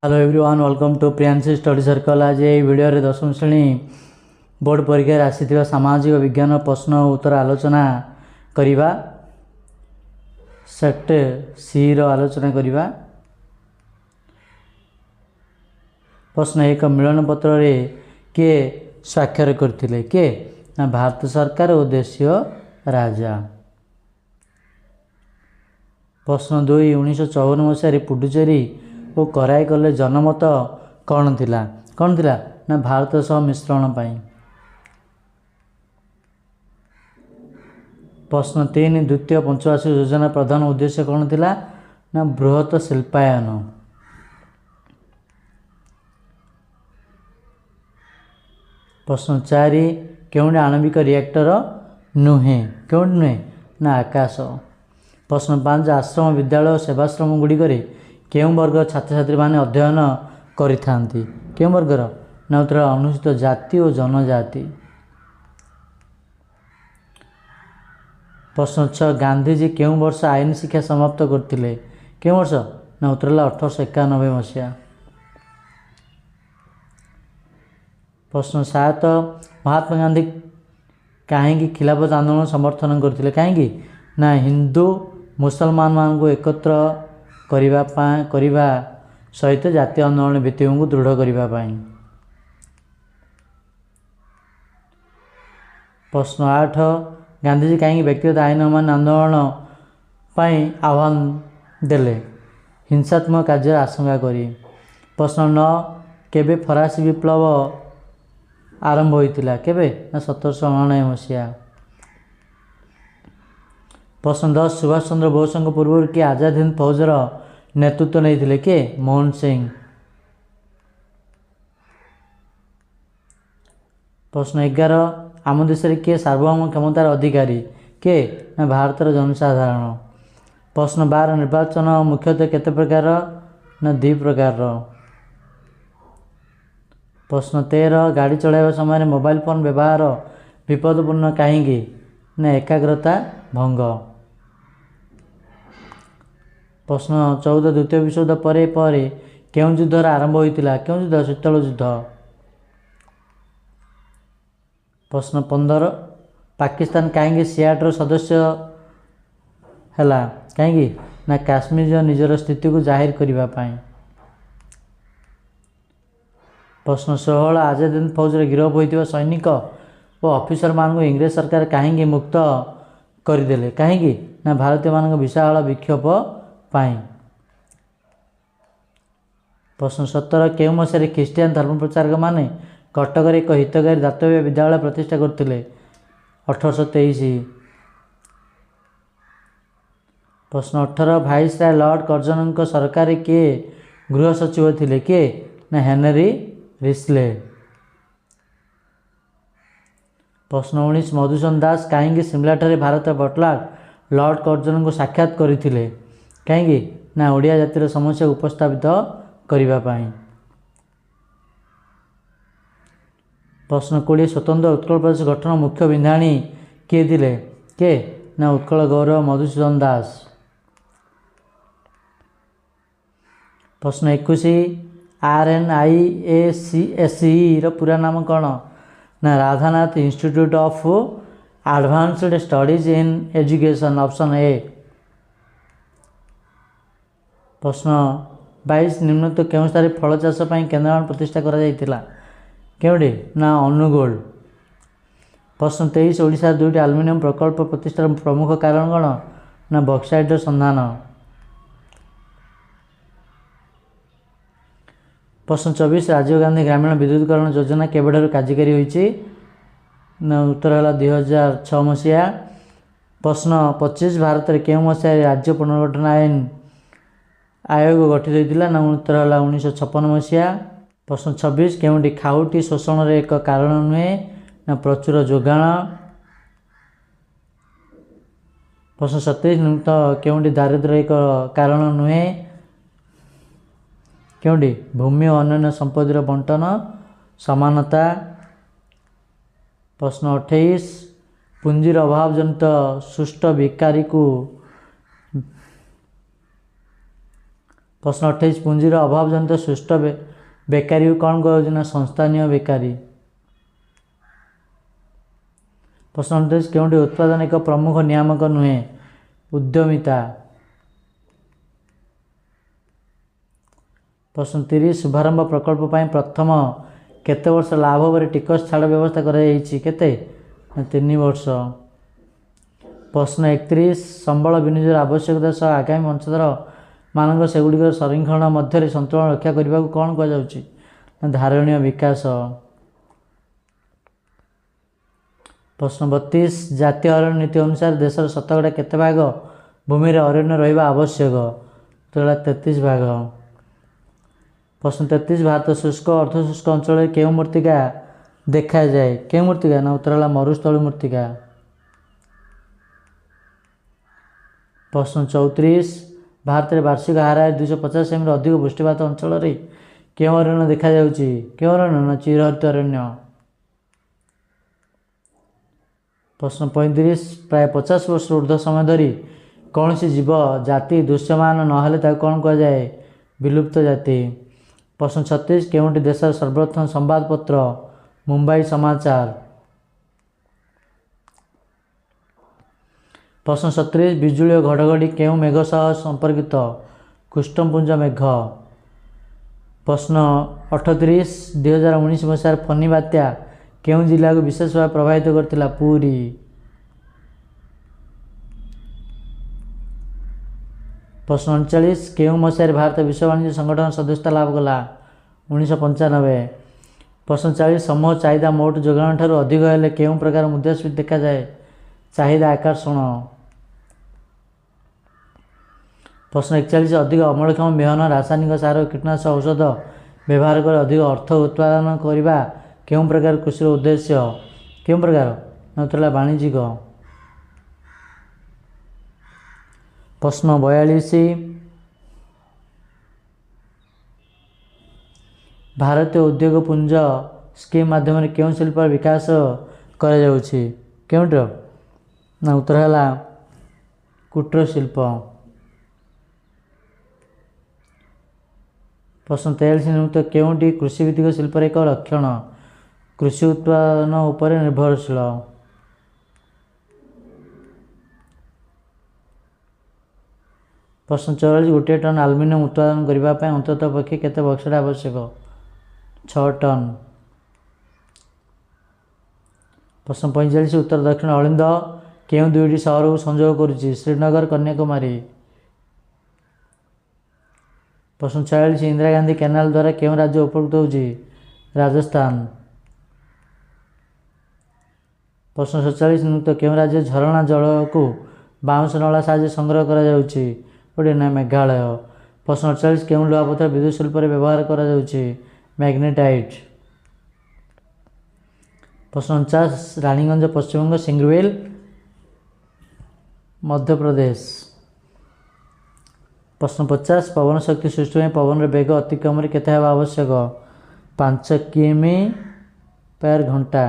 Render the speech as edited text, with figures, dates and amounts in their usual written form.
Hello everyone, welcome to Priyanshi study circle. आज ये video रे 10वीं श्रेणी बोर्ड परीक्षा आसी सामाजिक विज्ञान प्रश्न उत्तर आलोचना करिबा। सेट सी रो आलोचना करिबा। प्रश्न एक, मिलन पत्र रे के स्वाक्षर करथिले? के ना भारत सरकार और देशीय राजा। प्रश्न 2, 1954 मसीह पुडुचेरी और कराईकल जनमत कौन थिला? कौन थिला ना भारत सह मिश्रण पाई। प्रश्न 3, द्वितीय पंचवार्षिक योजना प्रधान उद्देश्य कौन थिला ना बृहत शिल्पायन। प्रश्न 4, केउंडे आणविक रिएक्टर नुहे? केउंडे नुहे ना आकाश। प्रश्न 5, आश्रम विद्यालय सेवाश्रम गुड़िक केउं वर्ग छात्र छात्री माने अध्ययन करिथांती? केउं वर्गर ना उत्तर अनुसूचित जाति और जनजाति। प्रश्न 6, गांधीजी केउं वर्ष आईन शिक्षा समाप्त करथिले? केउं वर्ष ना उत्तर 1891 मसीहा। प्रश्न 7, महात्मा गांधी कहीं खिलाफत आंदोलन समर्थन करथिले? कहीं ना हिंदू मुसलमान मान को एकत्र करिबा सहित जातीय आंदोलन भित्तियों को दृढ़ करिबा पाई। प्रश्न 8, गांधीजी कहीं व्यक्तिगत आईन अमान आंदोलन पाई आह्वान देले? हिंसात्मक कार्य आशंका करी। प्रश्न 9, केबे फरासी विप्लव आरंभ होइतिला? केबे ना 1799 मसीहा। प्रश्न 10, सुभाष चंद्र बोस पूर्व किए आजाद हिंद फौजर नेतृत्व नहीं थे? के मोहन सिंह। प्रश्न 11, आम देश में किए सार्वभौम क्षमतार अधिकारी? के ना भारतर जनसाधारण। प्रश्न 12, निर्वाचन मुख्यतः केते प्रकार ना 2 प्रकार। प्रश्न 13, गाड़ी चलाइबा समय मोबाइल फोन व्यवहार विपदपूर्ण कहीं ना एकाग्रता भंग। प्रश्न 14, द्वितीय विश्वयुद्ध परे केउं युद्ध आरंभ होइतिला? केउं युद्ध? शीतल युद्ध। प्रश्न 15, पाकिस्तान कहीं सियाटर सदस्य हैला? कहीं ना काश्मीर निजर स्थिति को जाहिर करिबा पाई। प्रश्न 16, आजाद हिंद फौज गिरफ होइतिबा सैनिक और ऑफिसर मान को इंग्रेज सरकार कहीं मुक्त करदेले? कहीं ना भारतीय मान विशाल विक्षोभ पाई। प्रश्न 17, केउं मसीह ख्रीस्टियान धर्म प्रचारक माने कटक एक हितकारी दातव्य विद्यालय प्रतिष्ठा करथिले? 1823। प्रश्न 18, भाईसराय लॉर्ड कर्जन सरकार के गृह सचिव थिले? के ना हेनरी रिस्ले। प्रश्न 19, मधुसूदन दास कहीं सिमला ठारे भारत बटलार लॉर्ड कर्जन को साक्षात करथिले? कहीं ना ओडिया जातिर समस्या उपस्थापित करिबा पाई। प्रश्न 20, स्वतंत्र उत्कल प्रदेश गठन मुख्य बिंधाणी किए थिले? के ना उत्कल गौरव मधुसूदन दास। प्रश्न 21, RNIACSE रो पूरा नाम कौन ना Radhanath institute of advanced studies in education. Option A. प्रश्न 22, निम्नलिखित केउं स्थान फल चाष केन्द्र प्रतिष्ठा करा जायतिला? केउंडी ना अनुगोल। प्रश्न 23, ओडिशा 2टी एल्युमिनियम प्रकल्प प्रतिष्ठार प्रमुख कारण कौन ना बक्साइट संधान। प्रश्न 24, राजीव गांधी ग्रामीण विद्युतीकरण योजना केबेठारु कार्यकारी होईची? ना उत्तर है 2006 मसीहा। प्रश्न 25, भारत में केउं मसीहा राज्य पुनर्गठन आयोग गठित होता? ना उत्तर है 1956 मसीहा। प्रश्न 26, केउंटी खाउटी शोषण एक कारण नुहे ना प्रचुर जोगाण। प्रश्न 27, निम्नलिखित केउंटी दारिद्र्य एक कारण नुहे? केउंटी भूमि और अन्य संपत्तिर बंटन समानता। प्रश्न 28, पुंजीर अभाव जनित सुष्ट भिकारी को प्रश्न 28 पुंजीर अभाव जनित सुष्ठ बेकारी को कौन कहुछि ना संस्थानीय बेकारी। प्रश्न 29 केउंटी उत्पादन एक प्रमुख नियामक नुहे उद्यमिता। प्रश्न 30 शुभारंभ प्रकल्प पर प्रथम केते वर्ष लाभ पर टिकस छाड़ व्यवस्था कराଯାଇଛି केते 3 वर्ष। प्रश्न 31 संबल विनियोजन आवश्यकता सह आगामी वंशधर मानक सेगुड़िक संरक्षण मध्य संतुलन रक्षा करने को कौन कहुछि धारणीय विकास। प्रश्न 32 जातीय अरण्य नीति अनुसार देशर शतकड़ा केते भाग भूमि अरण्य रहिबा आवश्यक तो 33 भाग। प्रश्न 33 भारत शुष्क अर्धशुष्क अंचल केउ मृत्तिका देखा जाए केउ मृत्तिका ना उत्तर है मरुस्थल मृत्तिका। प्रश्न 34 भारत में वार्षिक हार 250 सेमी अधिक वृष्टिपात अंचल केउ अरण्य देखा जाउछि केउ अरण्य ना चिरहरित अरण्य। प्रश्न 35 प्राय 50 वर्ष ऊर्ध्व समय धरी कौन सी जीव जाति दृश्यमान नहेले ताको कौन कह जाए विलुप्त जाति। प्रश्न 36 केउंटी देशर सर्वप्रथम संवादपत्र मुंबई समाचार। प्रश्न 37 बिजुली और घड़घड़ी केउ मेघ सह संपर्कित कुष्ठपुंज मेघ। प्रश्न 38 2019 मसीहार फनी बात्या केउ जिला को विशेष भाव प्रभावित करथिला पुरी। प्रश्न 39 केउ मसीहार भारत विश्व वाणिज्य संगठन सदस्यता लाभ कला 1995। प्रश्न 40 समूह चाहिदा मोट जोगाण ठारू अधिक हेले केउ प्रकार मुद्रास्फीति देखा जाए चाहिदा आकर्षण। प्रश्न 41 अधिक अमलक्षम बिहन रासायनिक सार और कीटनाशक औषध व्यवहार कर अधिक अर्थ उत्पादन करने केउ प्रकार कृषि उद्देश्य केउ प्रकार नतला वाणिज्यिक। प्रश्न 42 भारतीय उद्योग पुंज स्कीम माध्यम केउ शिल्प विकास करा जाउछि केउटर ना उत्तर है कुटीर शिल्प। प्रश्न 43 नियुक्त केउंटी कृषि भित्तिक शिल्प एक लक्षण कृषि उत्पादन उपर निर्भरशील। प्रश्न 44 गोटे टन आलुमिनियम उत्पादन करने अंततः पक्षे केते बक्सट आवश्यक 6 टन। प्रश्न 45 उत्तर दक्षिण अलिंद केउं दुईटी सहर को संयोग करुछि श्रीनगर कन्याकुमारी। प्रश्न 46 इंदिरा गांधी कैनाल द्वारा केउं राज्य उपकृत होछि राजस्थान। प्रश्न 47 नियुक्त केउं राज्य झरणा जल को बाउंस नला साहाय्य संग्रह करा जाउछि ओडे ना मेघालय। प्रश्न 48 केउं लुहापथर विद्युत शिल्प रे व्यवहार करा जाउछि मैग्नेटाइट। प्रश्न 49 रानीगंज पश्चिमबंग सिंगरवेल मध्य प्रदेश। प्रश्न 50 पवन शक्ति सृष्टि में पवन वेग अतिक्रम केते हेबा आवश्यक 5 किमी पर घंटा।